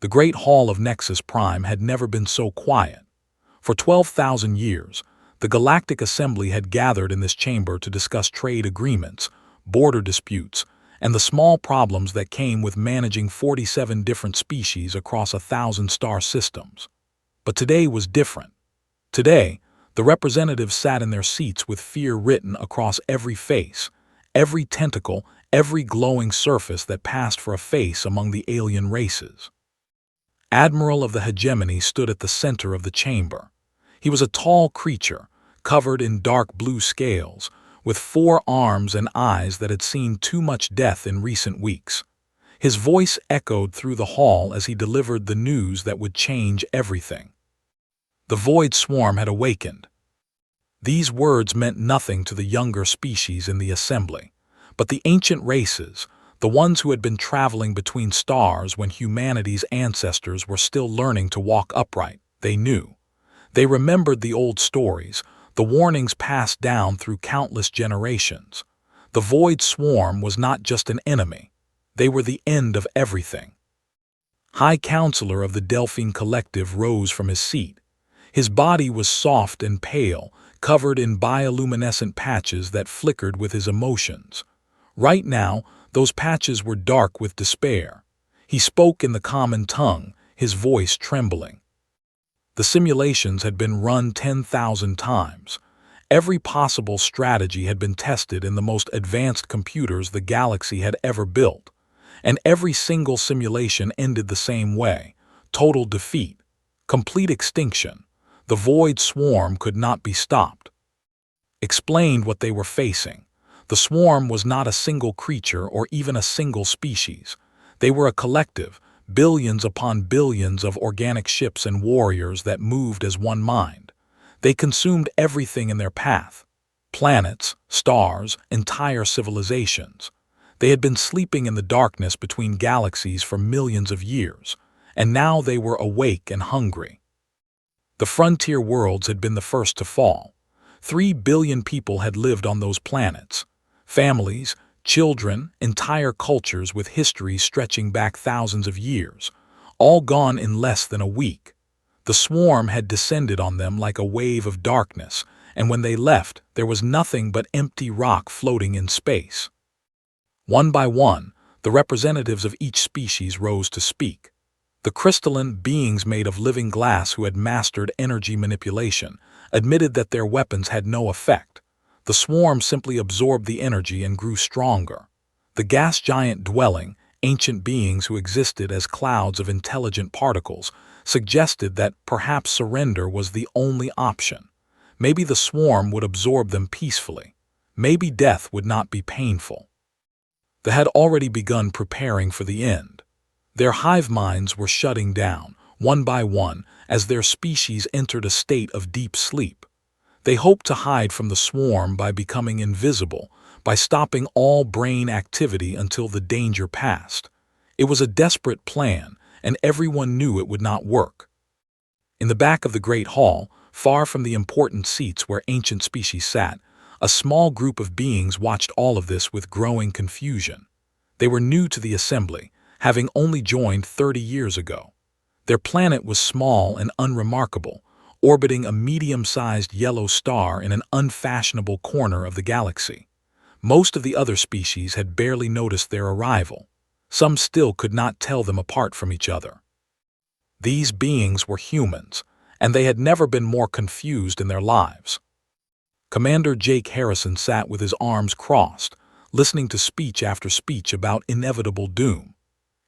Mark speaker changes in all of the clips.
Speaker 1: The Great Hall of Nexus Prime had never been so quiet. For 12,000 years, the Galactic Assembly had gathered in this chamber to discuss trade agreements, border disputes, and the small problems that came with managing 47 different species across 1,000 star systems. But today was different. Today, the representatives sat in their seats with fear written across every face, every tentacle, every glowing surface that passed for a face among the alien races. Admiral of the Hegemony stood at the center of the chamber. He was a tall creature, covered in dark blue scales, with 4 arms and eyes that had seen too much death in recent weeks. His voice echoed through the hall as he delivered the news that would change everything. The Void Swarm had awakened. These words meant nothing to the younger species in the assembly, but the ancient races, the ones who had been traveling between stars when humanity's ancestors were still learning to walk upright, they knew. They remembered the old stories, the warnings passed down through countless generations. The Void Swarm was not just an enemy. They were the end of everything. High Counselor of the Delphine Collective rose from his seat. His body was soft and pale, covered in bioluminescent patches that flickered with his emotions. Right now, those patches were dark with despair. He spoke in the common tongue, his voice trembling. The simulations had been run 10,000 times. Every possible strategy had been tested in the most advanced computers the galaxy had ever built. And every single simulation ended the same way: total defeat, complete extinction. The Void Swarm could not be stopped. Explained what they were facing. The swarm was not a single creature or even a single species. They were a collective, billions upon billions of organic ships and warriors that moved as one mind. They consumed everything in their path: planets, stars, entire civilizations. They had been sleeping in the darkness between galaxies for millions of years, and now they were awake and hungry. The frontier worlds had been the first to fall. 3 billion people had lived on those planets. Families, children, entire cultures with histories stretching back thousands of years, all gone in less than a week. The swarm had descended on them like a wave of darkness, and when they left, there was nothing but empty rock floating in space. One by one, the representatives of each species rose to speak. The crystalline beings made of living glass who had mastered energy manipulation admitted that their weapons had no effect. The swarm simply absorbed the energy and grew stronger. The gas giant dwelling, ancient beings who existed as clouds of intelligent particles, suggested that perhaps surrender was the only option. Maybe the swarm would absorb them peacefully. Maybe death would not be painful. They had already begun preparing for the end. Their hive minds were shutting down, one by one, as their species entered a state of deep sleep. They hoped to hide from the swarm by becoming invisible, by stopping all brain activity until the danger passed. It was a desperate plan, and everyone knew it would not work. In the back of the Great Hall, far from the important seats where ancient species sat, a small group of beings watched all of this with growing confusion. They were new to the assembly, having only joined 30 years ago. Their planet was small and unremarkable, orbiting a medium-sized yellow star in an unfashionable corner of the galaxy. Most of the other species had barely noticed their arrival. Some still could not tell them apart from each other. These beings were humans, and they had never been more confused in their lives. Commander Jake Harrison sat with his arms crossed, listening to speech after speech about inevitable doom.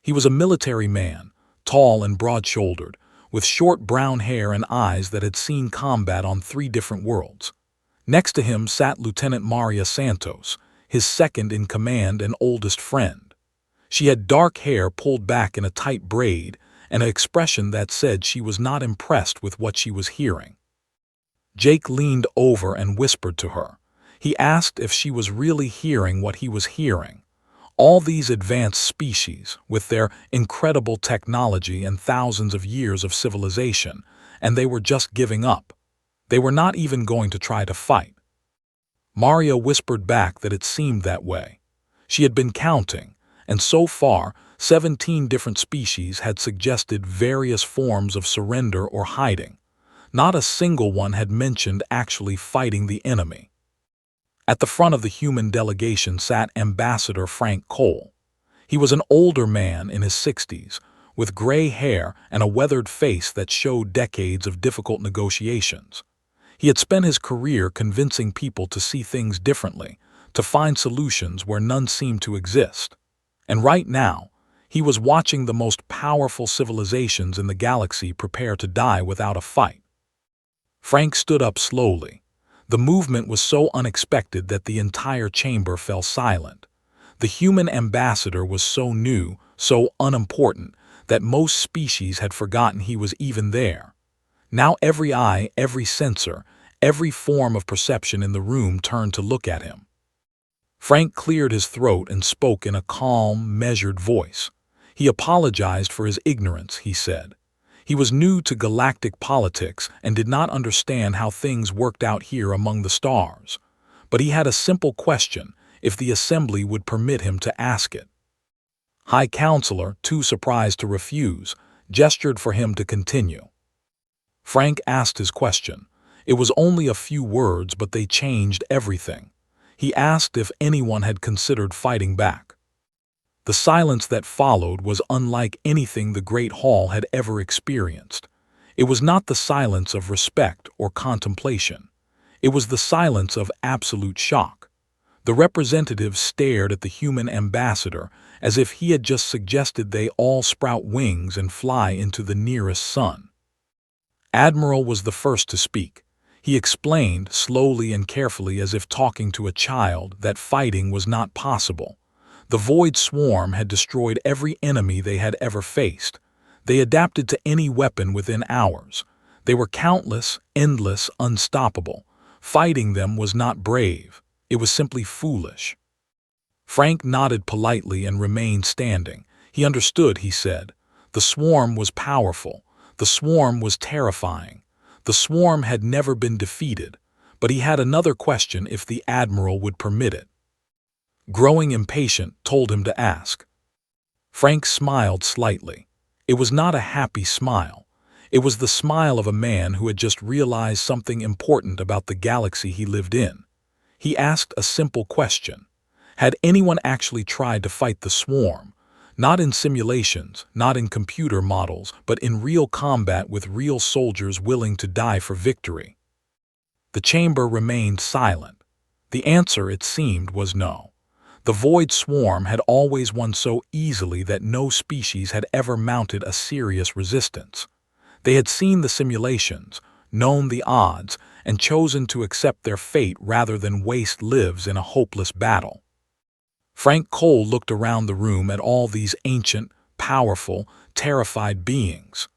Speaker 1: He was a military man, tall and broad-shouldered, with short brown hair and eyes that had seen combat on 3 different worlds. Next to him sat Lieutenant Maria Santos, his second-in-command and oldest friend. She had dark hair pulled back in a tight braid and an expression that said she was not impressed with what she was hearing. Jake leaned over and whispered to her. He asked if she was really hearing what he was hearing. All these advanced species, with their incredible technology and thousands of years of civilization, and they were just giving up. They were not even going to try to fight. Maria whispered back that it seemed that way. She had been counting, and so far, 17 different species had suggested various forms of surrender or hiding. Not a single one had mentioned actually fighting the enemy. At the front of the human delegation sat Ambassador Frank Cole. He was an older man in his 60s, with gray hair and a weathered face that showed decades of difficult negotiations. He had spent his career convincing people to see things differently, to find solutions where none seemed to exist. And right now, he was watching the most powerful civilizations in the galaxy prepare to die without a fight. Frank stood up slowly. The movement was so unexpected that the entire chamber fell silent. The human ambassador was so new, so unimportant, that most species had forgotten he was even there. Now every eye, every sensor, every form of perception in the room turned to look at him. Frank cleared his throat and spoke in a calm, measured voice. He apologized for his ignorance, he said. He was new to galactic politics and did not understand how things worked out here among the stars. But he had a simple question, if the assembly would permit him to ask it. High Counselor, too surprised to refuse, gestured for him to continue. Frank asked his question. It was only a few words, but they changed everything. He asked if anyone had considered fighting back. The silence that followed was unlike anything the Great Hall had ever experienced. It was not the silence of respect or contemplation. It was the silence of absolute shock. The representatives stared at the human ambassador as if he had just suggested they all sprout wings and fly into the nearest sun. Admiral was the first to speak. He explained, slowly and carefully as if talking to a child, that fighting was not possible. The Void Swarm had destroyed every enemy they had ever faced. They adapted to any weapon within hours. They were countless, endless, unstoppable. Fighting them was not brave. It was simply foolish. Frank nodded politely and remained standing. He understood, he said. The swarm was powerful. The swarm was terrifying. The swarm had never been defeated, but he had another question if the Admiral would permit it. Growing impatient, told him to ask. Frank smiled slightly. It was not a happy smile. It was the smile of a man who had just realized something important about the galaxy he lived in. He asked a simple question. Had anyone actually tried to fight the swarm? Not in simulations, not in computer models, but in real combat with real soldiers willing to die for victory. The chamber remained silent. The answer, it seemed, was no. The Void Swarm had always won so easily that no species had ever mounted a serious resistance. They had seen the simulations, known the odds, and chosen to accept their fate rather than waste lives in a hopeless battle. Frank Cole looked around the room at all these ancient, powerful, terrified beings.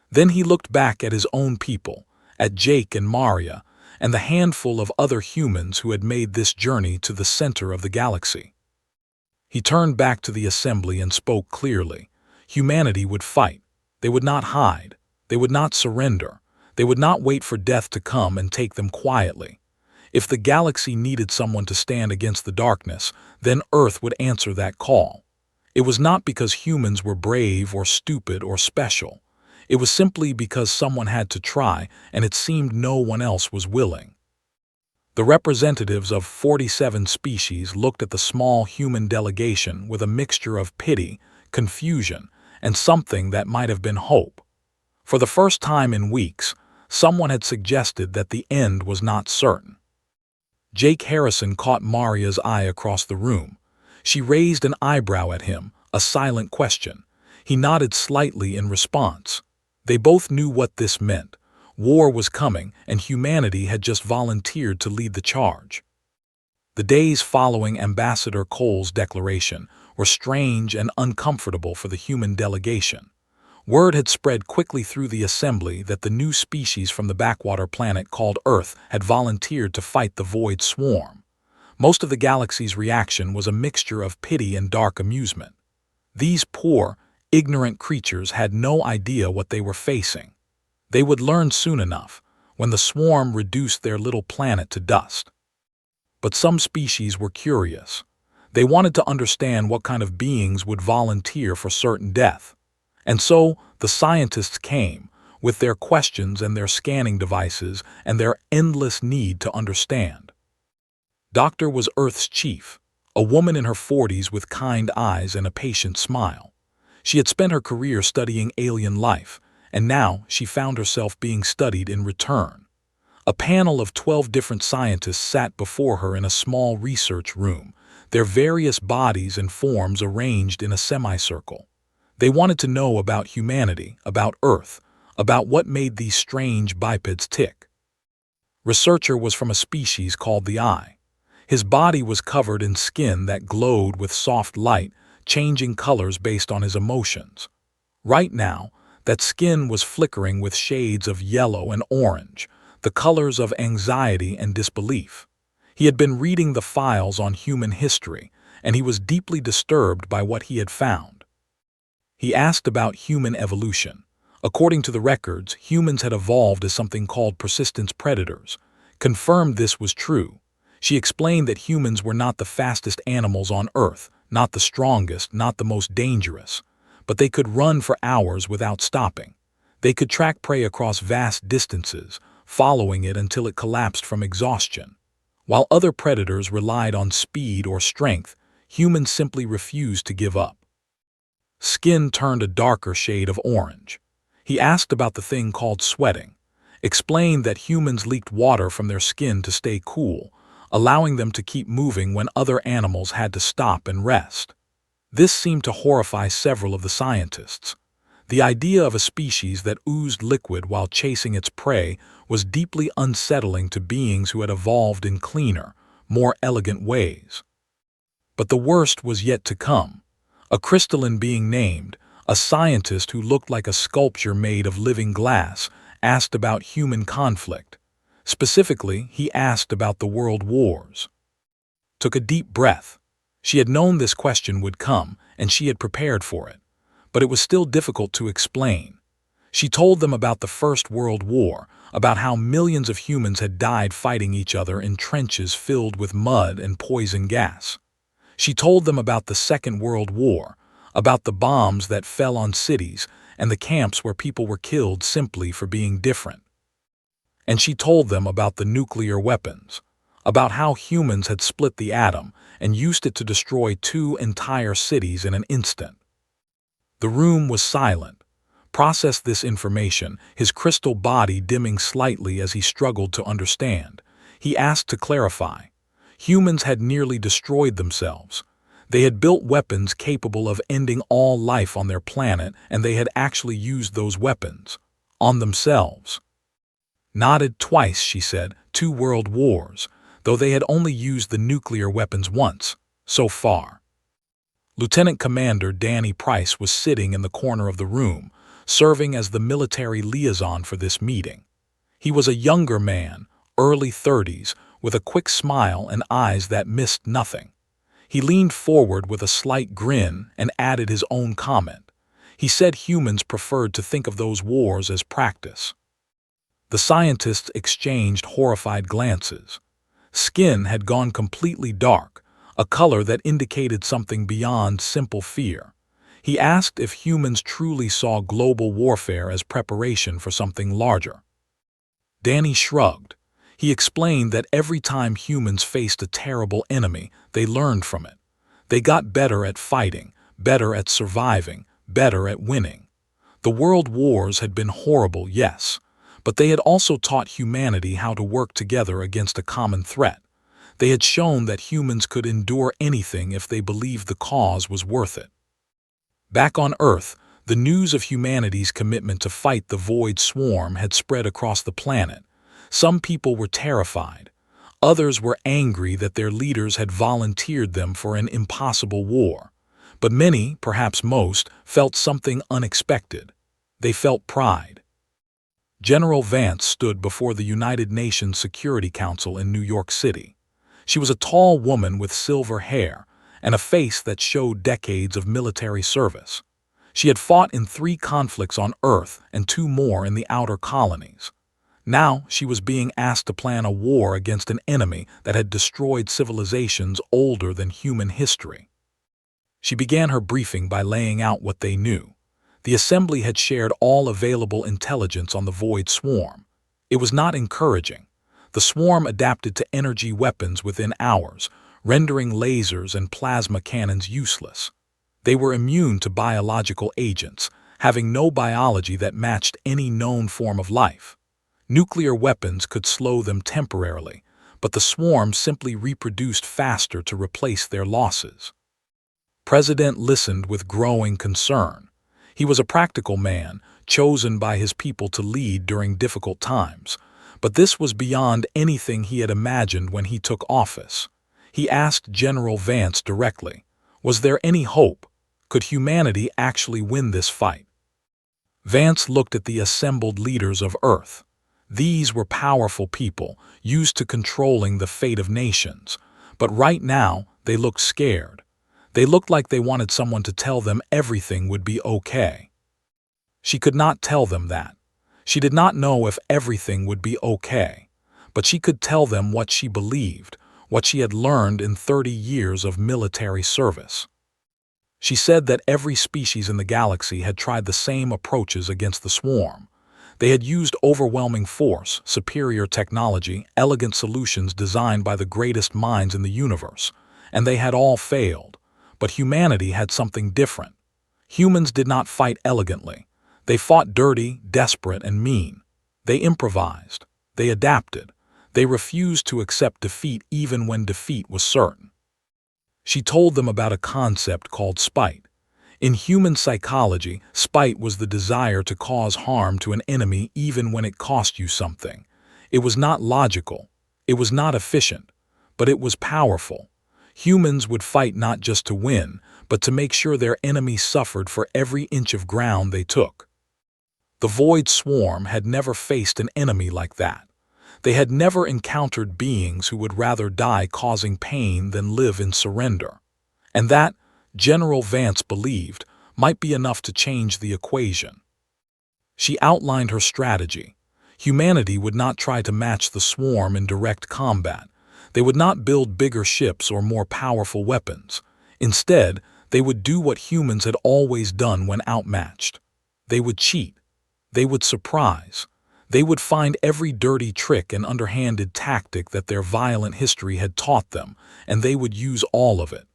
Speaker 1: Then he looked back at his own people, at Jake and Maria, and the handful of other humans who had made this journey to the center of the galaxy. He turned back to the assembly and spoke clearly. Humanity would fight. They would not hide. They would not surrender. They would not wait for death to come and take them quietly. If the galaxy needed someone to stand against the darkness, then Earth would answer that call. It was not because humans were brave or stupid or special. It was simply because someone had to try, and it seemed no one else was willing. The representatives of 47 species looked at the small human delegation with a mixture of pity, confusion, and something that might have been hope. For the first time in weeks, someone had suggested that the end was not certain. Jake Harrison caught Maria's eye across the room. She raised an eyebrow at him, a silent question. He nodded slightly in response. They both knew what this meant. War was coming, and humanity had just volunteered to lead the charge. The days following Ambassador Cole's declaration were strange and uncomfortable for the human delegation. Word had spread quickly through the assembly that the new species from the backwater planet called Earth had volunteered to fight the Void Swarm. Most of the galaxy's reaction was a mixture of pity and dark amusement. These poor, ignorant creatures had no idea what they were facing. They would learn soon enough, when the swarm reduced their little planet to dust. But some species were curious. They wanted to understand what kind of beings would volunteer for certain death. And so the scientists came, with their questions and their scanning devices and their endless need to understand. Doctor was Earth's chief, a woman in her 40s with kind eyes and a patient smile. She had spent her career studying alien life, and now she found herself being studied in return. A panel of 12 different scientists sat before her in a small research room, their various bodies and forms arranged in a semicircle. They wanted to know about humanity, about Earth, about what made these strange bipeds tick. Researcher was from a species called the Eye. His body was covered in skin that glowed with soft light, changing colors based on his emotions. Right now, that skin was flickering with shades of yellow and orange, the colors of anxiety and disbelief. He had been reading the files on human history, and he was deeply disturbed by what he had found. He asked about human evolution. According to the records, humans had evolved as something called persistence predators. Confirmed this was true. She explained that humans were not the fastest animals on Earth, not the strongest, not the most dangerous, but they could run for hours without stopping. They could track prey across vast distances, following it until it collapsed from exhaustion. While other predators relied on speed or strength, humans simply refused to give up. Skin turned a darker shade of orange. He asked about the thing called sweating, explained that humans leaked water from their skin to stay cool, allowing them to keep moving when other animals had to stop and rest. This seemed to horrify several of the scientists. The idea of a species that oozed liquid while chasing its prey was deeply unsettling to beings who had evolved in cleaner, more elegant ways. But the worst was yet to come. A crystalline being named, a scientist who looked like a sculpture made of living glass, asked about human conflict. Specifically, he asked about the world wars. Took a deep breath. She had known this question would come, and she had prepared for it. But it was still difficult to explain. She told them about the First World War, about how millions of humans had died fighting each other in trenches filled with mud and poison gas. She told them about the Second World War, about the bombs that fell on cities and the camps where people were killed simply for being different. And she told them about the nuclear weapons, about how humans had split the atom and used it to destroy 2 entire cities in an instant. The room was silent. Processed this information, his crystal body dimming slightly as he struggled to understand. He asked to clarify. Humans had nearly destroyed themselves. They had built weapons capable of ending all life on their planet, and they had actually used those weapons on themselves. Nodded twice, she said, 2 world wars, though they had only used the nuclear weapons once, so far. Lieutenant Commander Danny Price was sitting in the corner of the room, serving as the military liaison for this meeting. He was a younger man, early 30s, with a quick smile and eyes that missed nothing. He leaned forward with a slight grin and added his own comment. He said humans preferred to think of those wars as practice. The scientists exchanged horrified glances. Skin had gone completely dark, a color that indicated something beyond simple fear. He asked if humans truly saw global warfare as preparation for something larger. Danny shrugged. He explained that every time humans faced a terrible enemy, they learned from it. They got better at fighting, better at surviving, better at winning. The world wars had been horrible, yes, but they had also taught humanity how to work together against a common threat. They had shown that humans could endure anything if they believed the cause was worth it. Back on Earth, the news of humanity's commitment to fight the Void Swarm had spread across the planet. Some people were terrified. Others were angry that their leaders had volunteered them for an impossible war. But many, perhaps most, felt something unexpected. They felt pride. General Vance stood before the United Nations Security Council in New York City. She was a tall woman with silver hair and a face that showed decades of military service. She had fought in 3 conflicts on Earth and 2 more in the outer colonies. Now she was being asked to plan a war against an enemy that had destroyed civilizations older than human history. She began her briefing by laying out what they knew. The assembly had shared all available intelligence on the Void Swarm. It was not encouraging. The swarm adapted to energy weapons within hours, rendering lasers and plasma cannons useless. They were immune to biological agents, having no biology that matched any known form of life. Nuclear weapons could slow them temporarily, but the swarm simply reproduced faster to replace their losses. President listened with growing concern. He was a practical man, chosen by his people to lead during difficult times. But this was beyond anything he had imagined when he took office. He asked General Vance directly, was there any hope? Could humanity actually win this fight? Vance looked at the assembled leaders of Earth. These were powerful people, used to controlling the fate of nations. But right now, they looked scared. They looked like they wanted someone to tell them everything would be okay. She could not tell them that. She did not know if everything would be okay. But she could tell them what she believed, what she had learned in 30 years of military service. She said that every species in the galaxy had tried the same approaches against the swarm. They had used overwhelming force, superior technology, elegant solutions designed by the greatest minds in the universe, and they had all failed. But humanity had something different. Humans did not fight elegantly. They fought dirty, desperate, and mean. They improvised. They adapted. They refused to accept defeat even when defeat was certain. She told them about a concept called spite. In human psychology, spite was the desire to cause harm to an enemy even when it cost you something. It was not logical. It was not efficient. But it was powerful. Humans would fight not just to win, but to make sure their enemy suffered for every inch of ground they took. The Void Swarm had never faced an enemy like that. They had never encountered beings who would rather die causing pain than live in surrender. And that, General Vance believed, might be enough to change the equation. She outlined her strategy. Humanity would not try to match the swarm in direct combat. They would not build bigger ships or more powerful weapons. Instead, they would do what humans had always done when outmatched. They would cheat. They would surprise. They would find every dirty trick and underhanded tactic that their violent history had taught them, and they would use all of it.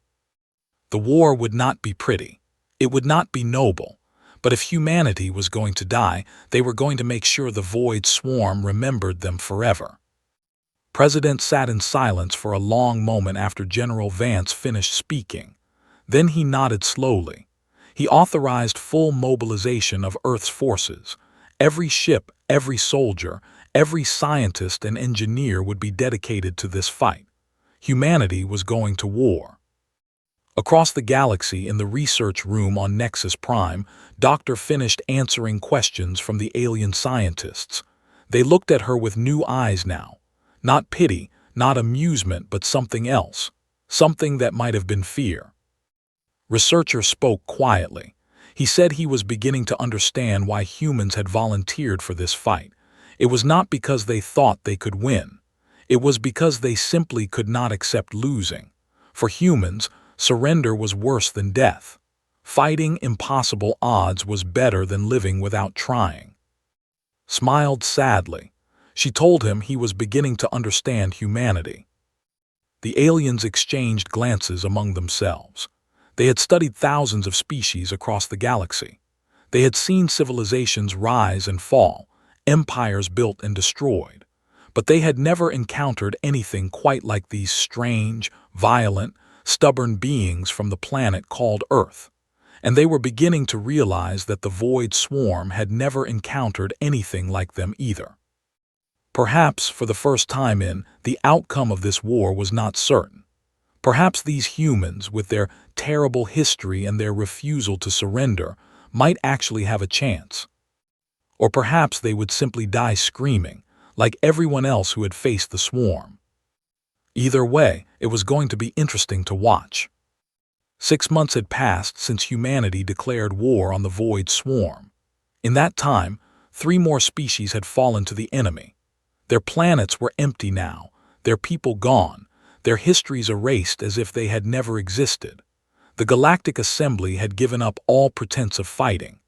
Speaker 1: The war would not be pretty. It would not be noble. But if humanity was going to die, they were going to make sure the Void Swarm remembered them forever. President sat in silence for a long moment after General Vance finished speaking. Then he nodded slowly. He authorized full mobilization of Earth's forces. Every ship, every soldier, every scientist and engineer would be dedicated to this fight. Humanity was going to war. Across the galaxy in the research room on Nexus Prime, Doctor finished answering questions from the alien scientists. They looked at her with new eyes now. Not pity, not amusement, but something else. Something that might have been fear. Researcher spoke quietly. He said he was beginning to understand why humans had volunteered for this fight. It was not because they thought they could win. It was because they simply could not accept losing. For humans, surrender was worse than death. Fighting impossible odds was better than living without trying. Smiled sadly. She told him he was beginning to understand humanity. The aliens exchanged glances among themselves. They had studied thousands of species across the galaxy. They had seen civilizations rise and fall, empires built and destroyed. But they had never encountered anything quite like these strange, violent, stubborn beings from the planet called Earth. And they were beginning to realize that the Void Swarm had never encountered anything like them either. Perhaps, for the first time the outcome of this war was not certain. Perhaps these humans, with their terrible history and their refusal to surrender, might actually have a chance. Or perhaps they would simply die screaming, like everyone else who had faced the swarm. Either way, it was going to be interesting to watch. 6 months had passed since humanity declared war on the Void Swarm. In that time, 3 more species had fallen to the enemy. Their planets were empty now, their people gone, their histories erased as if they had never existed. The Galactic Assembly had given up all pretense of fighting.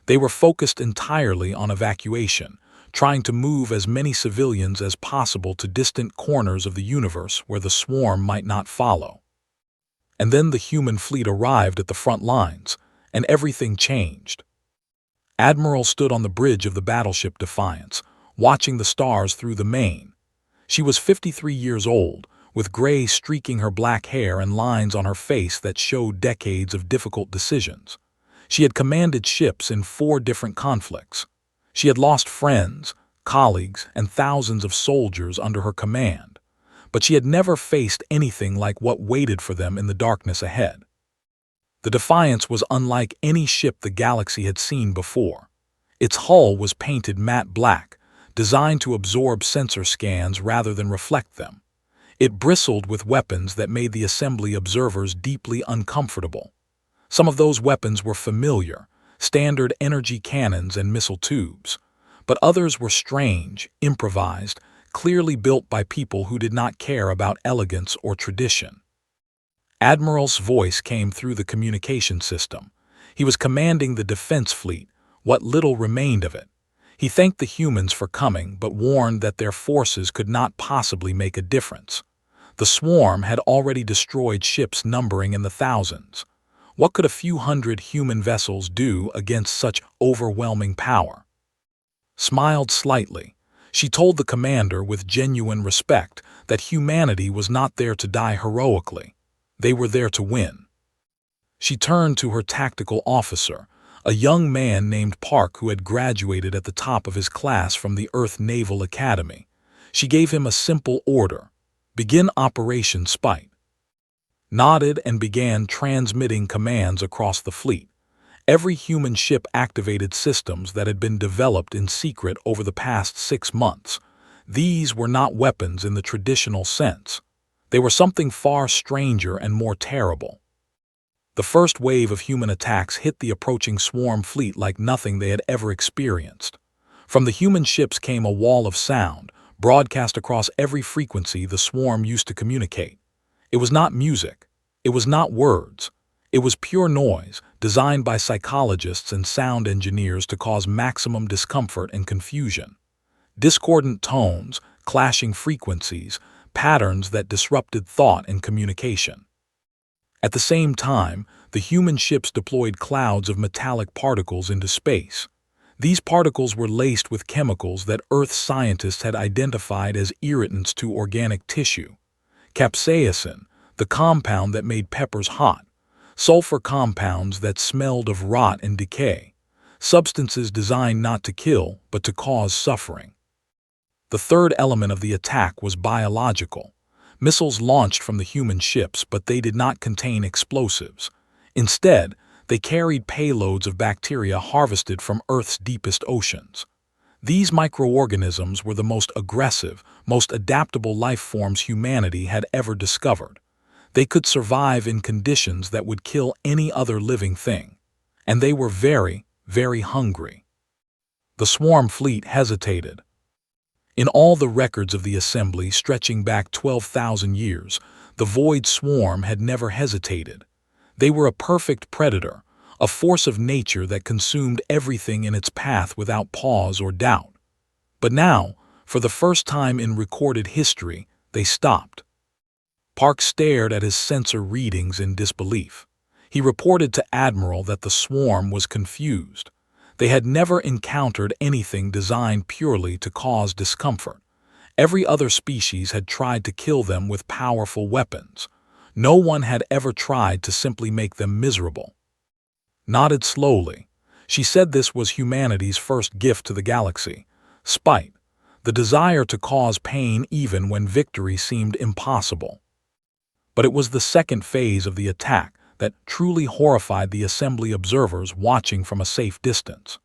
Speaker 1: They were focused entirely on evacuation, trying to move as many civilians as possible to distant corners of the universe where the swarm might not follow. And then the human fleet arrived at the front lines, and everything changed. Admiral stood on the bridge of the battleship Defiance, watching the stars through the main. She was 53 years old, with gray streaking her black hair and lines on her face that showed decades of difficult decisions. She had commanded ships in 4 different conflicts. She had lost friends, colleagues, and thousands of soldiers under her command, but she had never faced anything like what waited for them in the darkness ahead. The Defiance was unlike any ship the galaxy had seen before. Its hull was painted matte black, designed to absorb sensor scans rather than reflect them. It bristled with weapons that made the assembly observers deeply uncomfortable. Some of those weapons were familiar, standard energy cannons and missile tubes, but others were strange, improvised, clearly built by people who did not care about elegance or tradition. Admiral's voice came through the communication system. He was commanding the defense fleet, what little remained of it. He thanked the humans for coming, but warned that their forces could not possibly make a difference. The swarm had already destroyed ships numbering in the thousands. What could a few hundred human vessels do against such overwhelming power? Smiled slightly, she told the commander with genuine respect that humanity was not there to die heroically. They were there to win. She turned to her tactical officer, a young man named Park who had graduated at the top of his class from the Earth Naval Academy. She gave him a simple order: begin Operation Spite. Nodded and began transmitting commands across the fleet. Every human ship activated systems that had been developed in secret over the past 6 months. These were not weapons in the traditional sense. They were something far stranger and more terrible. The first wave of human attacks hit the approaching swarm fleet like nothing they had ever experienced. From the human ships came a wall of sound, broadcast across every frequency the swarm used to communicate. It was not music. It was not words. It was pure noise, designed by psychologists and sound engineers to cause maximum discomfort and confusion. Discordant tones, clashing frequencies, patterns that disrupted thought and communication. At the same time, the human ships deployed clouds of metallic particles into space. These particles were laced with chemicals that Earth scientists had identified as irritants to organic tissue. Capsaicin, the compound that made peppers hot. Sulfur compounds that smelled of rot and decay. Substances designed not to kill, but to cause suffering. The third element of the attack was biological. Missiles launched from the human ships, but they did not contain explosives. Instead, they carried payloads of bacteria harvested from Earth's deepest oceans. These microorganisms were the most aggressive, most adaptable life forms humanity had ever discovered. They could survive in conditions that would kill any other living thing. And they were very, very hungry. The swarm fleet hesitated. In all the records of the assembly stretching back 12,000 years, the void swarm had never hesitated. They were a perfect predator, a force of nature that consumed everything in its path without pause or doubt. But now, for the first time in recorded history, they stopped. Park stared at his sensor readings in disbelief. He reported to Admiral that the swarm was confused. They had never encountered anything designed purely to cause discomfort. Every other species had tried to kill them with powerful weapons. No one had ever tried to simply make them miserable. Nodded slowly. She said this was humanity's first gift to the galaxy: spite, the desire to cause pain even when victory seemed impossible. But it was the second phase of the attack that truly horrified the assembly observers watching from a safe distance.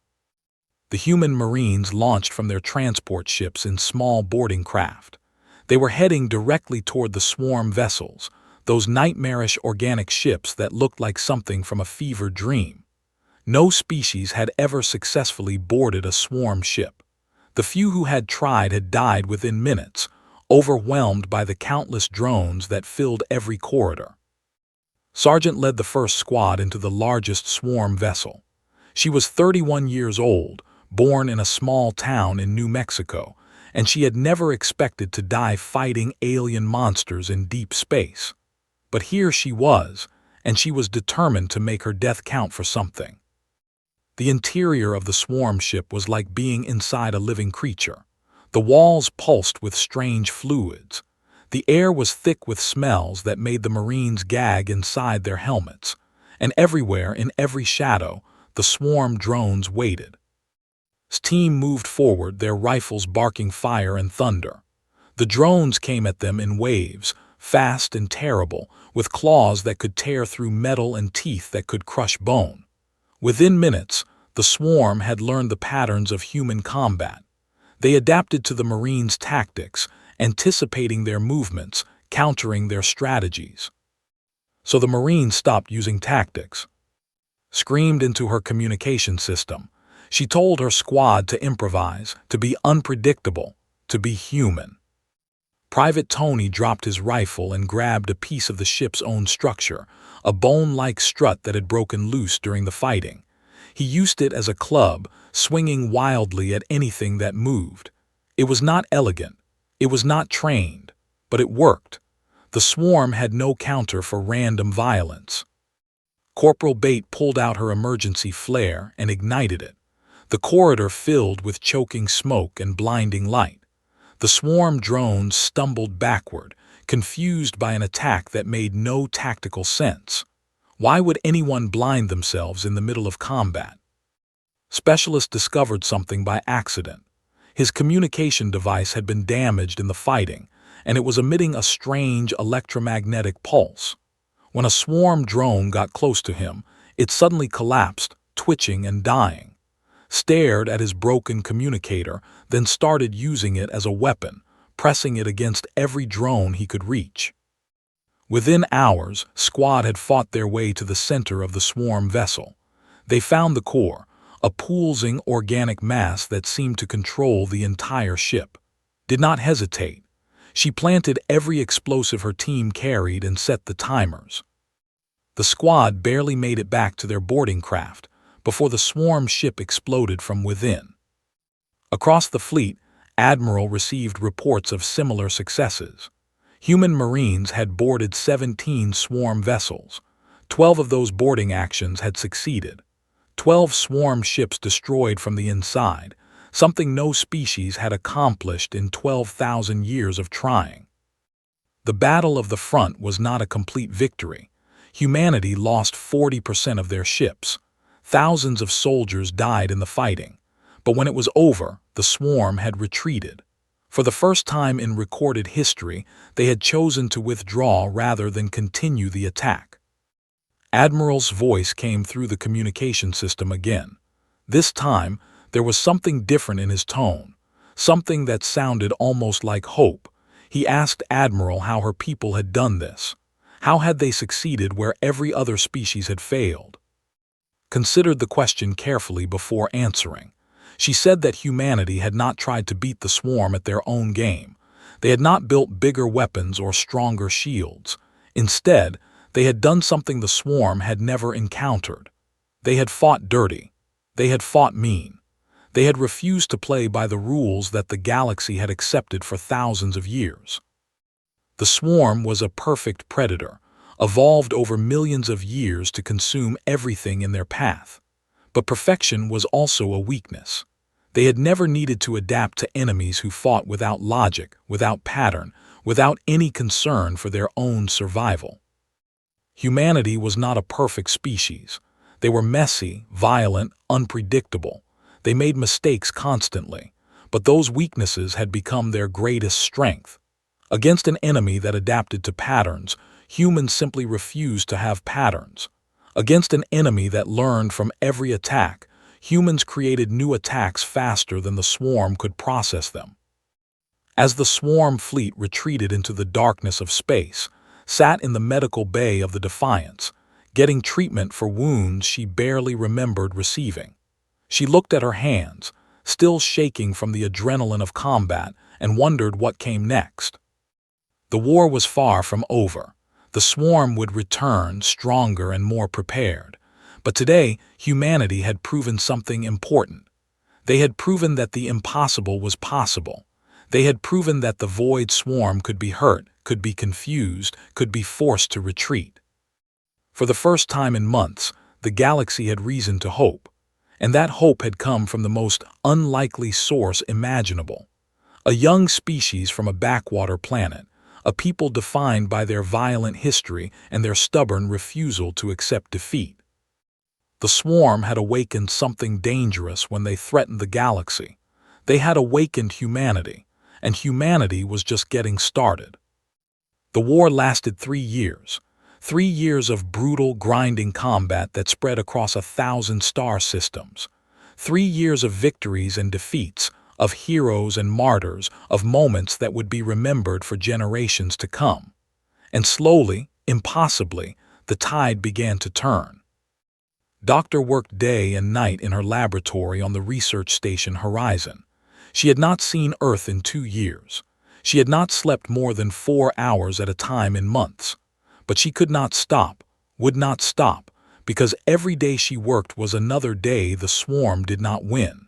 Speaker 1: The human Marines launched from their transport ships in small boarding craft. They were heading directly toward the swarm vessels, those nightmarish organic ships that looked like something from a fever dream. No species had ever successfully boarded a swarm ship. The few who had tried had died within minutes, overwhelmed by the countless drones that filled every corridor. Sergeant led the first squad into the largest swarm vessel. She was 31 years old, born in a small town in New Mexico, and she had never expected to die fighting alien monsters in deep space. But here she was, and she was determined to make her death count for something. The interior of the swarm ship was like being inside a living creature. The walls pulsed with strange fluids. The air was thick with smells that made the Marines gag inside their helmets. And everywhere, in every shadow, the swarm drones waited. The team moved forward, their rifles barking fire and thunder. The drones came at them in waves, fast and terrible, with claws that could tear through metal and teeth that could crush bone. Within minutes, the swarm had learned the patterns of human combat. They adapted to the Marines' tactics, anticipating their movements, countering their strategies. So the Marines stopped using tactics. Screamed into her communication system. She told her squad to improvise, to be unpredictable, to be human. Private Tony dropped his rifle and grabbed a piece of the ship's own structure, a bone-like strut that had broken loose during the fighting. He used it as a club, swinging wildly at anything that moved. It was not elegant, it was not trained, but it worked. The swarm had no counter for random violence. Corporal Bate pulled out her emergency flare and ignited it. The corridor filled with choking smoke and blinding light. The swarm drones stumbled backward, confused by an attack that made no tactical sense. Why would anyone blind themselves in the middle of combat? Specialist discovered something by accident. His communication device had been damaged in the fighting, and it was emitting a strange electromagnetic pulse. When a swarm drone got close to him, it suddenly collapsed, twitching and dying. Stared at his broken communicator, then started using it as a weapon, pressing it against every drone he could reach. Within hours, squad had fought their way to the center of the swarm vessel. They found the core, a pulsing organic mass that seemed to control the entire ship. Did not hesitate. She planted every explosive her team carried and set the timers. The squad barely made it back to their boarding craft before the swarm ship exploded from within. Across the fleet, Admiral received reports of similar successes. Human Marines had boarded 17 swarm vessels. 12 of those boarding actions had succeeded. 12 swarm ships destroyed from the inside, something no species had accomplished in 12,000 years of trying. The Battle of the Front was not a complete victory. Humanity lost 40% of their ships. Thousands of soldiers died in the fighting. But when it was over, the swarm had retreated. For the first time in recorded history, they had chosen to withdraw rather than continue the attack. Admiral's voice came through the communication system again. This time, there was something different in his tone, something that sounded almost like hope. He asked Admiral how her people had done this. How had they succeeded where every other species had failed? Considered the question carefully before answering. She said that humanity had not tried to beat the swarm at their own game. They had not built bigger weapons or stronger shields. Instead, they had done something the swarm had never encountered. They had fought dirty. They had fought mean. They had refused to play by the rules that the galaxy had accepted for thousands of years. The swarm was a perfect predator, evolved over millions of years to consume everything in their path. But perfection was also a weakness. They had never needed to adapt to enemies who fought without logic, without pattern, without any concern for their own survival. Humanity was not a perfect species. They were messy, violent, unpredictable. They made mistakes constantly, but those weaknesses had become their greatest strength. Against an enemy that adapted to patterns, humans simply refused to have patterns. Against an enemy that learned from every attack, humans created new attacks faster than the swarm could process them. As the swarm fleet retreated into the darkness of space, sat in the medical bay of the Defiance, getting treatment for wounds she barely remembered receiving. She looked at her hands, still shaking from the adrenaline of combat, and wondered what came next. The war was far from over. The swarm would return stronger and more prepared. But today, humanity had proven something important. They had proven that the impossible was possible. They had proven that the void swarm could be hurt, could be confused, could be forced to retreat. For the first time in months, the galaxy had reason to hope. And that hope had come from the most unlikely source imaginable. A young species from a backwater planet, a people defined by their violent history and their stubborn refusal to accept defeat. The swarm had awakened something dangerous when they threatened the galaxy. They had awakened humanity, and humanity was just getting started. The war lasted 3 years. 3 years of brutal, grinding combat that spread across 1,000 star systems. 3 years of victories and defeats, of heroes and martyrs, of moments that would be remembered for generations to come. And slowly, impossibly, the tide began to turn. Doctor worked day and night in her laboratory on the research station Horizon. She had not seen Earth in 2 years. She had not slept more than 4 hours at a time in months. But she could not stop, would not stop, because every day she worked was another day the swarm did not win.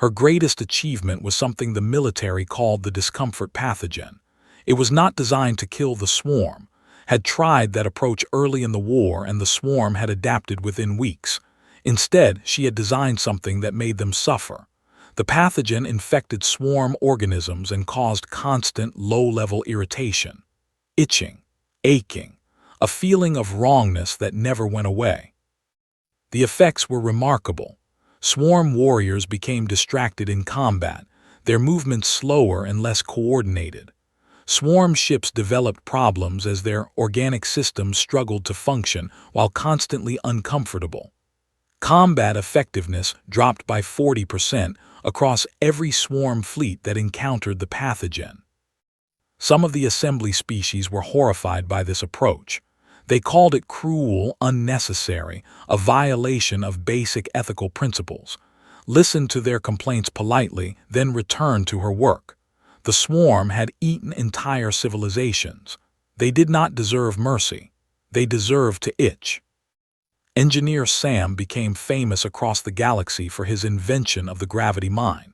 Speaker 1: Her greatest achievement was something the military called the discomfort pathogen. It was not designed to kill the swarm, had tried that approach early in the war and the swarm had adapted within weeks. Instead, she had designed something that made them suffer. The pathogen infected swarm organisms and caused constant low-level irritation, itching, aching, a feeling of wrongness that never went away. The effects were remarkable. Swarm warriors became distracted in combat, their movements slower and less coordinated. Swarm ships developed problems as their organic systems struggled to function while constantly uncomfortable. Combat effectiveness dropped by 40% across every swarm fleet that encountered the pathogen. Some of the assembly species were horrified by this approach. They called it cruel, unnecessary, a violation of basic ethical principles. Listened to their complaints politely, then returned to her work. The swarm had eaten entire civilizations. They did not deserve mercy. They deserved to itch. Engineer Sam became famous across the galaxy for his invention of the gravity mine.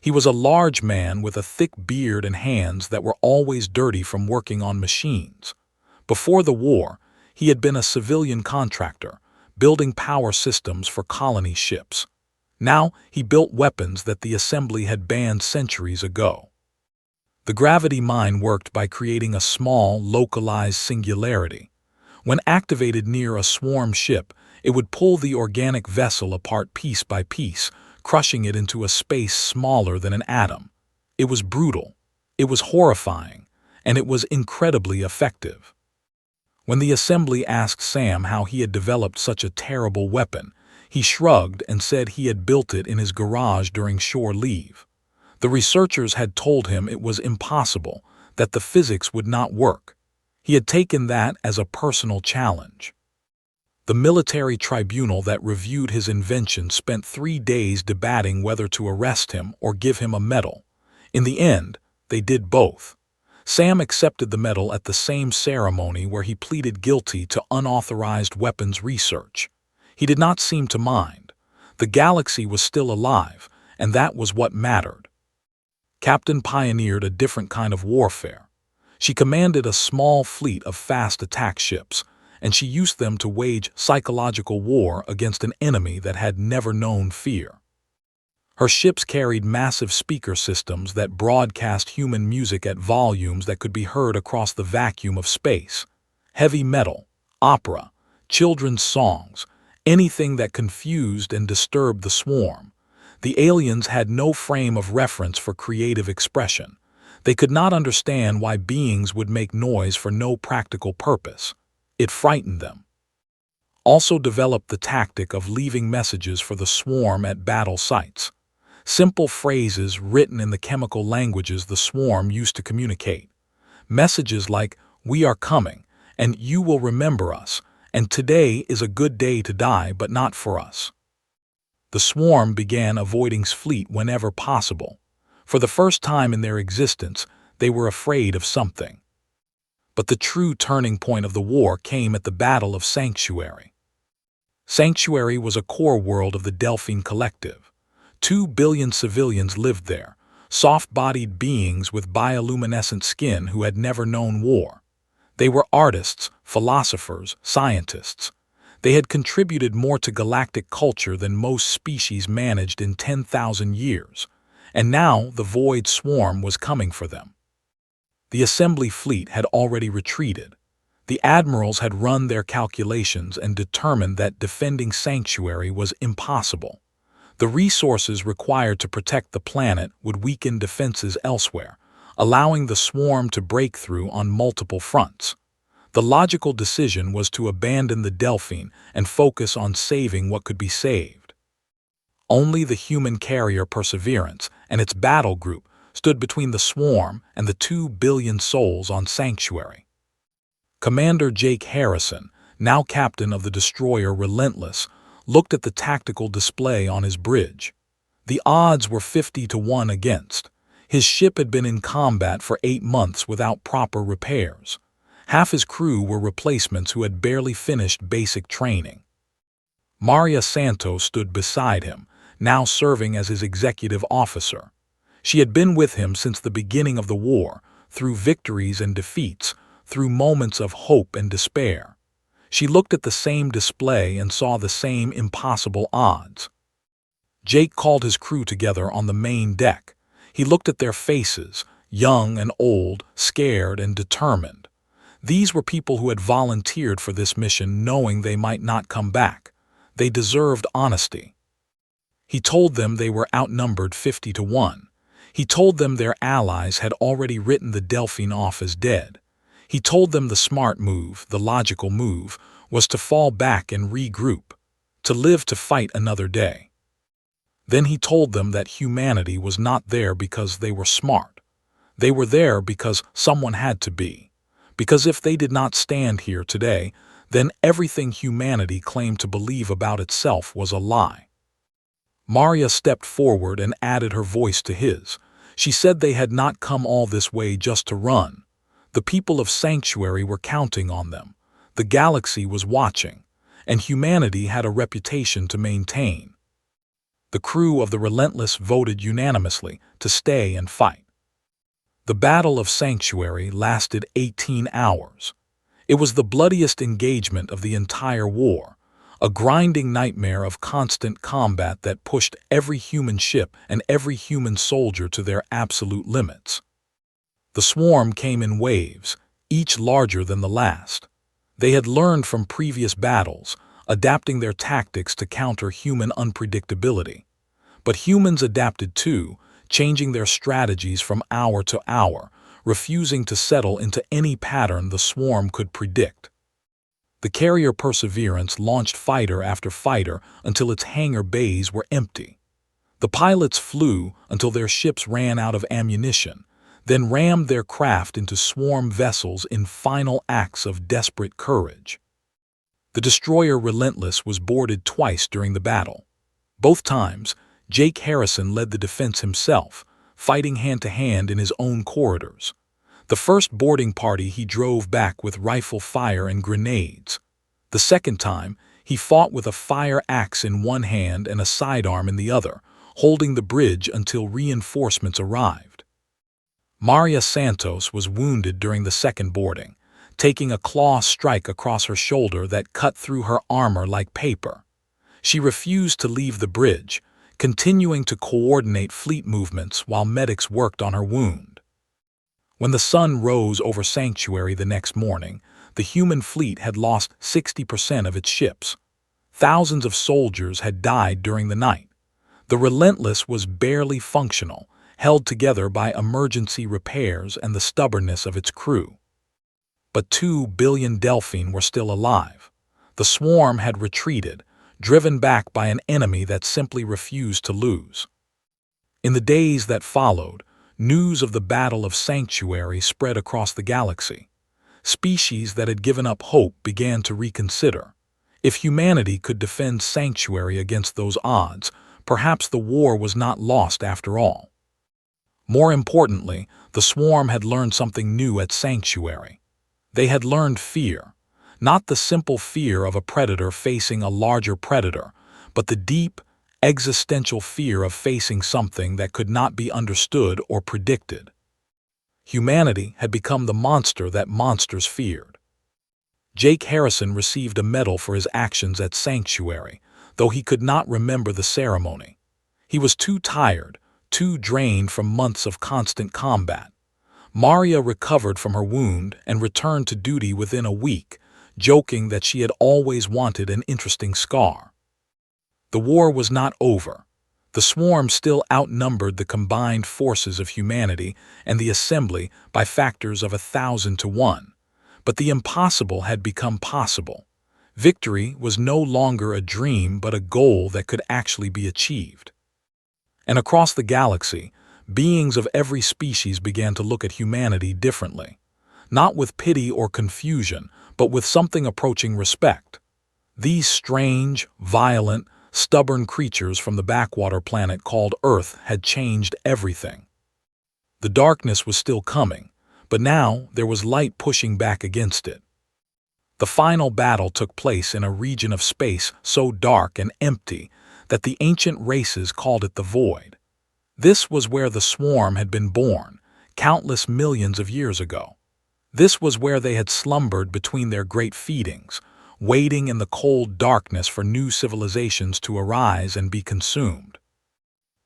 Speaker 1: He was a large man with a thick beard and hands that were always dirty from working on machines. Before the war, he had been a civilian contractor, building power systems for colony ships. Now he built weapons that the assembly had banned centuries ago. The gravity mine worked by creating a small, localized singularity. When activated near a swarm ship, it would pull the organic vessel apart piece by piece, crushing it into a space smaller than an atom. It was brutal, it was horrifying, and it was incredibly effective. When the assembly asked Sam how he had developed such a terrible weapon, he shrugged and said he had built it in his garage during shore leave. The researchers had told him it was impossible, that the physics would not work. He had taken that as a personal challenge. The military tribunal that reviewed his invention spent 3 days debating whether to arrest him or give him a medal. In the end, they did both. Sam accepted the medal at the same ceremony where he pleaded guilty to unauthorized weapons research. He did not seem to mind. The galaxy was still alive, and that was what mattered. Captain pioneered a different kind of warfare. She commanded a small fleet of fast attack ships, and she used them to wage psychological war against an enemy that had never known fear. Her ships carried massive speaker systems that broadcast human music at volumes that could be heard across the vacuum of space. Heavy metal, opera, children's songs, anything that confused and disturbed the swarm. The aliens had no frame of reference for creative expression. They could not understand why beings would make noise for no practical purpose. It frightened them. Also developed the tactic of leaving messages for the swarm at battle sites. Simple phrases written in the chemical languages the swarm used to communicate. Messages like, "We are coming," and "You will remember us," and "Today is a good day to die but not for us." The swarm began avoiding fleet whenever possible. For the first time in their existence, they were afraid of something. But the true turning point of the war came at the Battle of Sanctuary. Sanctuary was a core world of the Delphine Collective. 2 billion civilians lived there, soft-bodied beings with bioluminescent skin who had never known war. They were artists, philosophers, scientists. They had contributed more to galactic culture than most species managed in 10,000 years, and now the Void Swarm was coming for them. The assembly fleet had already retreated. The admirals had run their calculations and determined that defending Sanctuary was impossible. The resources required to protect the planet would weaken defenses elsewhere, allowing the swarm to break through on multiple fronts. The logical decision was to abandon the Delphine and focus on saving what could be saved. Only the human carrier Perseverance and its battle group stood between the swarm and the 2 billion souls on Sanctuary. Commander Jake Harrison, now captain of the destroyer Relentless, looked at the tactical display on his bridge. The odds were 50-1 against. His ship had been in combat for 8 months without proper repairs. Half his crew were replacements who had barely finished basic training. Maria Santos stood beside him, now serving as his executive officer. She had been with him since the beginning of the war, through victories and defeats, through moments of hope and despair. She looked at the same display and saw the same impossible odds. Jake called his crew together on the main deck. He looked at their faces, young and old, scared and determined. These were people who had volunteered for this mission knowing they might not come back. They deserved honesty. He told them they were outnumbered 50-1. He told them their allies had already written the Delphine off as dead. He told them the smart move, the logical move, was to fall back and regroup, to live to fight another day. Then he told them that humanity was not there because they were smart. They were there because someone had to be. Because if they did not stand here today, then everything humanity claimed to believe about itself was a lie. Maria stepped forward and added her voice to his. She said they had not come all this way just to run. The people of Sanctuary were counting on them. The galaxy was watching, and humanity had a reputation to maintain. The crew of the Relentless voted unanimously to stay and fight. The Battle of Sanctuary lasted 18 hours. It was the bloodiest engagement of the entire war, a grinding nightmare of constant combat that pushed every human ship and every human soldier to their absolute limits. The swarm came in waves, each larger than the last. They had learned from previous battles, adapting their tactics to counter human unpredictability. But humans adapted too, changing their strategies from hour to hour, refusing to settle into any pattern the swarm could predict. The carrier Perseverance launched fighter after fighter until its hangar bays were empty. The pilots flew until their ships ran out of ammunition, then rammed their craft into swarm vessels in final acts of desperate courage. The destroyer Relentless was boarded twice during the battle. Both times, Jake Harrison led the defense himself, fighting hand-to-hand in his own corridors. The first boarding party he drove back with rifle fire and grenades. The second time, he fought with a fire axe in one hand and a sidearm in the other, holding the bridge until reinforcements arrived. Maria Santos was wounded during the second boarding, taking a claw strike across her shoulder that cut through her armor like paper. She refused to leave the bridge, continuing to coordinate fleet movements while medics worked on her wound. When the sun rose over Sanctuary the next morning, the human fleet had lost 60% of its ships. Thousands of soldiers had died during the night. The Relentless was barely functional, held together by emergency repairs and the stubbornness of its crew. But 2 billion Delphine were still alive. The swarm had retreated, driven back by an enemy that simply refused to lose. In the days that followed, news of the Battle of Sanctuary spread across the galaxy. Species that had given up hope began to reconsider. If humanity could defend Sanctuary against those odds, perhaps the war was not lost after all. More importantly, the swarm had learned something new at Sanctuary. They had learned fear. Not the simple fear of a predator facing a larger predator, but the deep, existential fear of facing something that could not be understood or predicted. Humanity had become the monster that monsters feared. Jake Harrison received a medal for his actions at Sanctuary, though he could not remember the ceremony. He was too tired, too drained from months of constant combat. Maria recovered from her wound and returned to duty within a week, joking that she had always wanted an interesting scar. The war was not over. The swarm still outnumbered the combined forces of humanity and the Assembly by factors of 1,000 to 1. But the impossible had become possible. Victory was no longer a dream but a goal that could actually be achieved. And across the galaxy, beings of every species began to look at humanity differently. Not with pity or confusion, but with something approaching respect. These strange, violent, stubborn creatures from the backwater planet called Earth had changed everything. The darkness was still coming, but now there was light pushing back against it. The final battle took place in a region of space so dark and empty that the ancient races called it the Void. This was where the swarm had been born, countless millions of years ago. This was where they had slumbered between their great feedings, waiting in the cold darkness for new civilizations to arise and be consumed.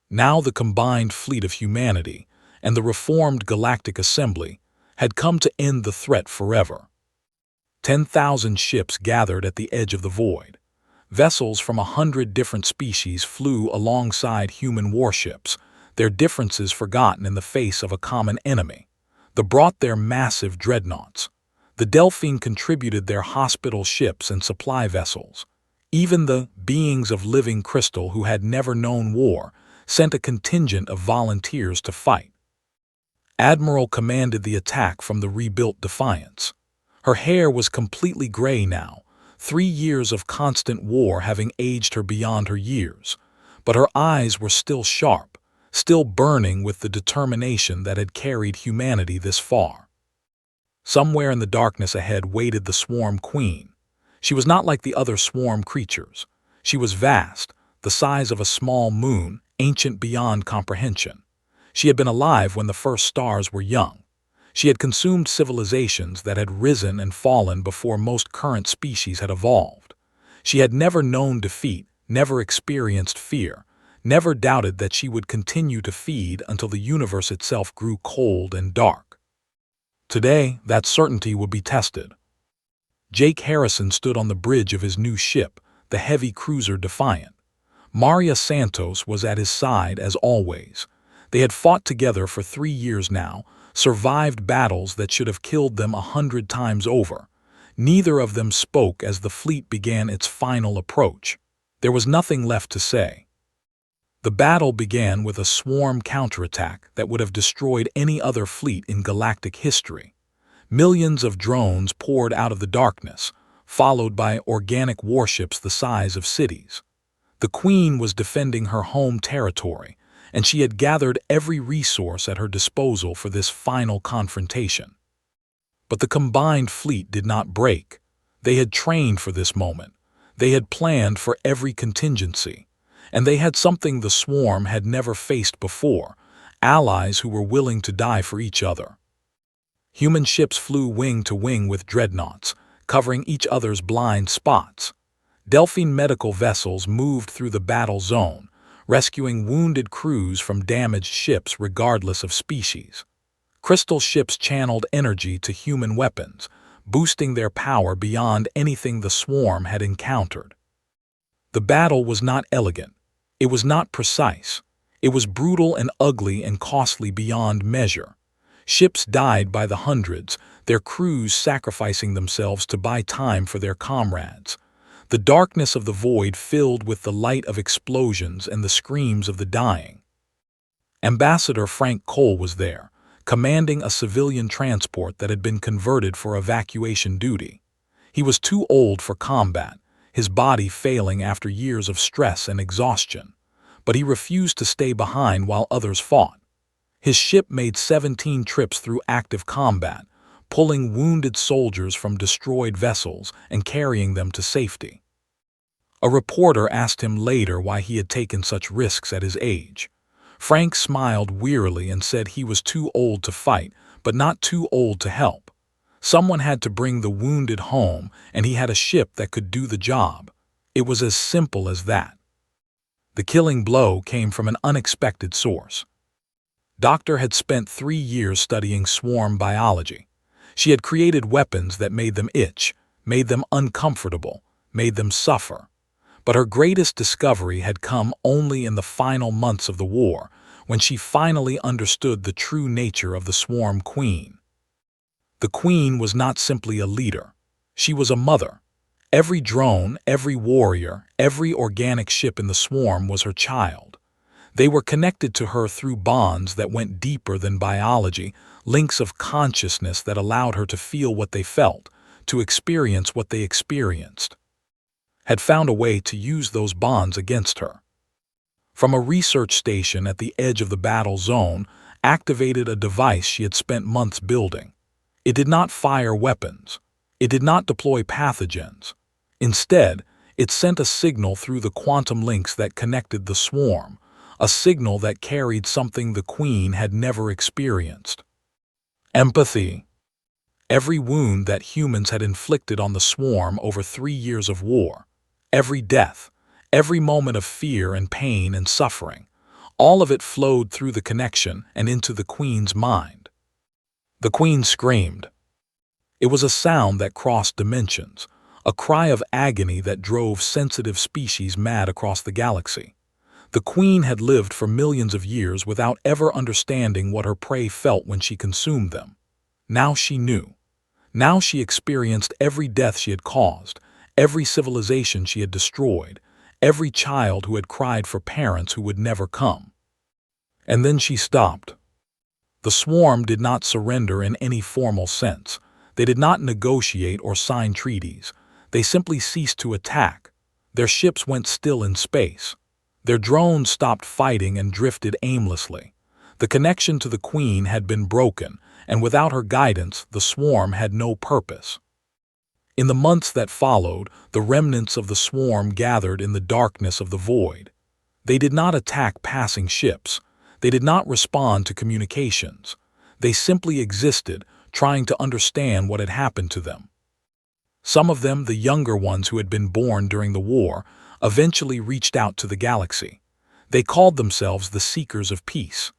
Speaker 1: Now the combined fleet of humanity and the reformed Galactic Assembly had come to end the threat forever. 10,000 ships gathered at the edge of the void. Vessels from 100 different species flew alongside human warships, their differences forgotten in the face of a common enemy. They brought their massive dreadnoughts. The Delphine contributed their hospital ships and supply vessels. Even the beings of living crystal who had never known war sent a contingent of volunteers to fight. Admiral commanded the attack from the rebuilt Defiance. Her hair was completely gray now, 3 years of constant war having aged her beyond her years, but her eyes were still sharp, still burning with the determination that had carried humanity this far. Somewhere in the darkness ahead waited the Swarm Queen. She was not like the other swarm creatures. She was vast, the size of a small moon, ancient beyond comprehension. She had been alive when the first stars were young. She had consumed civilizations that had risen and fallen before most current species had evolved. She had never known defeat, never experienced fear, never doubted that she would continue to feed until the universe itself grew cold and dark. Today, that certainty would be tested. Jake Harrison stood on the bridge of his new ship, the heavy cruiser Defiant. Maria Santos was at his side as always. They had fought together for 3 years now, survived battles that should have killed them 100 times over. Neither of them spoke as the fleet began its final approach. There was nothing left to say. The battle began with a swarm counterattack that would have destroyed any other fleet in galactic history. Millions of drones poured out of the darkness, followed by organic warships the size of cities. The Queen was defending her home territory, and she had gathered every resource at her disposal for this final confrontation. But the combined fleet did not break. They had trained for this moment. They had planned for every contingency. And they had something the swarm had never faced before, allies who were willing to die for each other. Human ships flew wing to wing with dreadnoughts, covering each other's blind spots. Delphine medical vessels moved through the battle zone, rescuing wounded crews from damaged ships regardless of species. Crystal ships channeled energy to human weapons, boosting their power beyond anything the swarm had encountered. The battle was not elegant. It was not precise. It was brutal and ugly and costly beyond measure. Ships died by the hundreds, their crews sacrificing themselves to buy time for their comrades. The darkness of the void filled with the light of explosions and the screams of the dying. Ambassador Frank Cole was there, commanding a civilian transport that had been converted for evacuation duty. He was too old for combat, his body failing after years of stress and exhaustion. But he refused to stay behind while others fought. His ship made 17 trips through active combat, pulling wounded soldiers from destroyed vessels and carrying them to safety. A reporter asked him later why he had taken such risks at his age. Frank smiled wearily and said he was too old to fight, but not too old to help. Someone had to bring the wounded home, and he had a ship that could do the job. It was as simple as that. The killing blow came from an unexpected source. Doctor had spent 3 years studying swarm biology. She had created weapons that made them itch, made them uncomfortable, made them suffer. But her greatest discovery had come only in the final months of the war, when she finally understood the true nature of the Swarm Queen. The Queen was not simply a leader. She was a mother. Every drone, every warrior, every organic ship in the swarm was her child. They were connected to her through bonds that went deeper than biology, links of consciousness that allowed her to feel what they felt, to experience what they experienced. Had found a way to use those bonds against her. From a research station at the edge of the battle zone, activated a device she had spent months building. It did not fire weapons. It did not deploy pathogens. Instead, it sent a signal through the quantum links that connected the swarm, a signal that carried something the Queen had never experienced. Empathy. Every wound that humans had inflicted on the swarm over 3 years of war, every death, every moment of fear and pain and suffering, all of it flowed through the connection and into the Queen's mind. The Queen screamed. It was a sound that crossed dimensions, a cry of agony that drove sensitive species mad across the galaxy. The Queen had lived for millions of years without ever understanding what her prey felt when she consumed them. Now she knew. Now she experienced every death she had caused, every civilization she had destroyed, every child who had cried for parents who would never come. And then she stopped. The swarm did not surrender in any formal sense. They did not negotiate or sign treaties. They simply ceased to attack. Their ships went still in space. Their drones stopped fighting and drifted aimlessly. The connection to the Queen had been broken, and without her guidance, the swarm had no purpose. In the months that followed, the remnants of the swarm gathered in the darkness of the void. They did not attack passing ships. They did not respond to communications. They simply existed, trying to understand what had happened to them. Some of them, the younger ones who had been born during the war, eventually reached out to the galaxy. They called themselves the Seekers of Peace.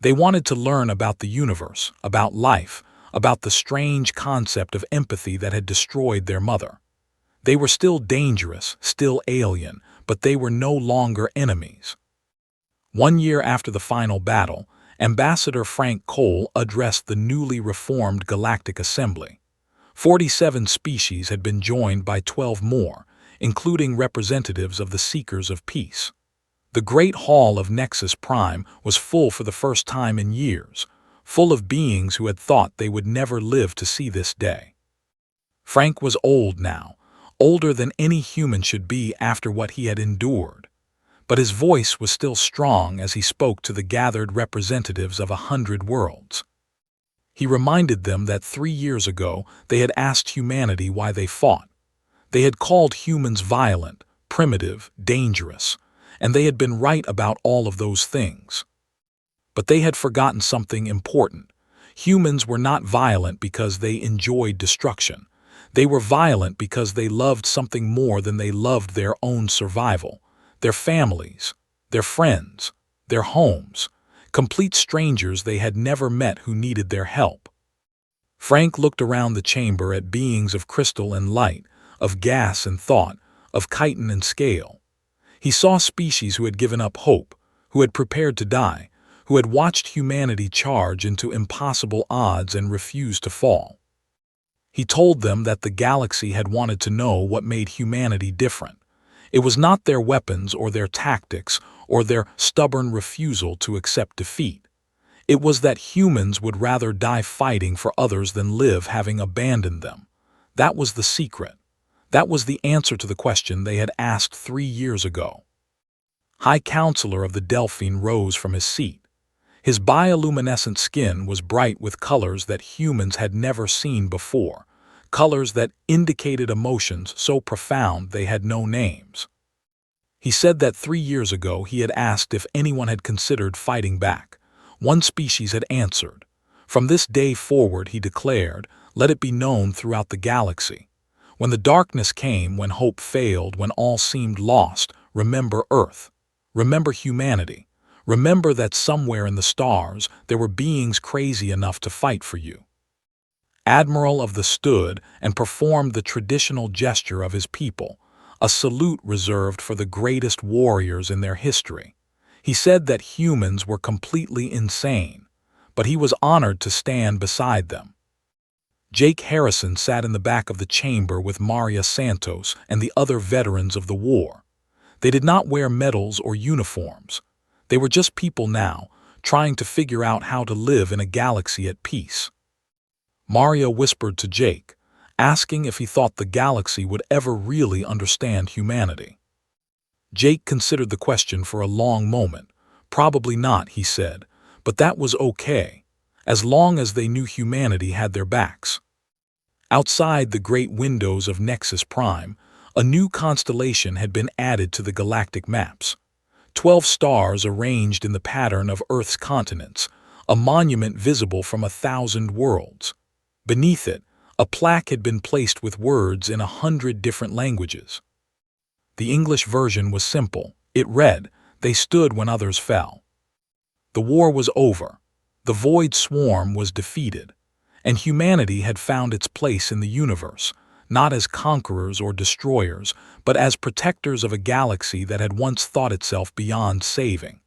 Speaker 1: They wanted to learn about the universe, about life, about the strange concept of empathy that had destroyed their mother. They were still dangerous, still alien, but they were no longer enemies. 1 year after the final battle, Ambassador Frank Cole addressed the newly reformed Galactic Assembly. 47 species had been joined by 12 more, including representatives of the Seekers of Peace. The Great Hall of Nexus Prime was full for the first time in years, full of beings who had thought they would never live to see this day. Frank was old now, older than any human should be after what he had endured. But his voice was still strong as he spoke to the gathered representatives of 100 worlds. He reminded them that 3 years ago they had asked humanity why they fought. They had called humans violent, primitive, dangerous, and they had been right about all of those things. But they had forgotten something important. Humans were not violent because they enjoyed destruction. They were violent because they loved something more than they loved their own survival, their families, their friends, their homes, complete strangers they had never met who needed their help. Frank looked around the chamber at beings of crystal and light, of gas and thought, of chitin and scale. He saw species who had given up hope, who had prepared to die, who had watched humanity charge into impossible odds and refused to fall. He told them that the galaxy had wanted to know what made humanity different. It was not their weapons or their tactics or their stubborn refusal to accept defeat. It was that humans would rather die fighting for others than live having abandoned them. That was the secret. That was the answer to the question they had asked 3 years ago. High Counselor of the Delphine rose from his seat. His bioluminescent skin was bright with colors that humans had never seen before, colors that indicated emotions so profound they had no names. He said that 3 years ago he had asked if anyone had considered fighting back. One species had answered. From this day forward, he declared, let it be known throughout the galaxy. When the darkness came, when hope failed, when all seemed lost, remember Earth. Remember humanity. Remember that somewhere in the stars there were beings crazy enough to fight for you. Admiral of the stood and performed the traditional gesture of his people, a salute reserved for the greatest warriors in their history. He said that humans were completely insane, but he was honored to stand beside them. Jake Harrison sat in the back of the chamber with Maria Santos and the other veterans of the war. They did not wear medals or uniforms. They were just people now, trying to figure out how to live in a galaxy at peace. Maria whispered to Jake, asking if he thought the galaxy would ever really understand humanity. Jake considered the question for a long moment. Probably not, he said, but that was okay, as long as they knew humanity had their backs. Outside the great windows of Nexus Prime, a new constellation had been added to the galactic maps. 12 stars arranged in the pattern of Earth's continents, a monument visible from 1,000 worlds. Beneath it, a plaque had been placed with words in 100 different languages. The English version was simple. It read, "They stood when others fell." The war was over. The Void Swarm was defeated, and humanity had found its place in the universe, not as conquerors or destroyers, but as protectors of a galaxy that had once thought itself beyond saving.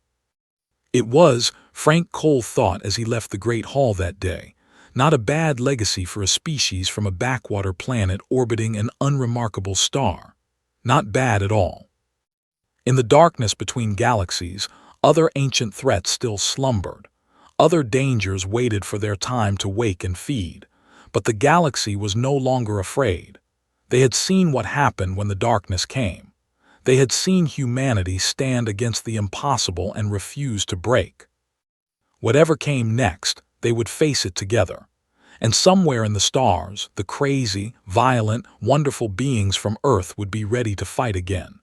Speaker 1: It was, Frank Cole thought as he left the Great Hall that day, not a bad legacy for a species from a backwater planet orbiting an unremarkable star. Not bad at all. In the darkness between galaxies, other ancient threats still slumbered. Other dangers waited for their time to wake and feed. But the galaxy was no longer afraid. They had seen what happened when the darkness came. They had seen humanity stand against the impossible and refuse to break. Whatever came next, they would face it together. And somewhere in the stars, the crazy, violent, wonderful beings from Earth would be ready to fight again.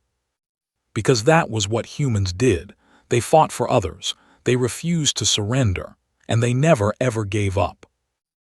Speaker 1: Because that was what humans did. They fought for others. They refused to surrender. And they never ever gave up.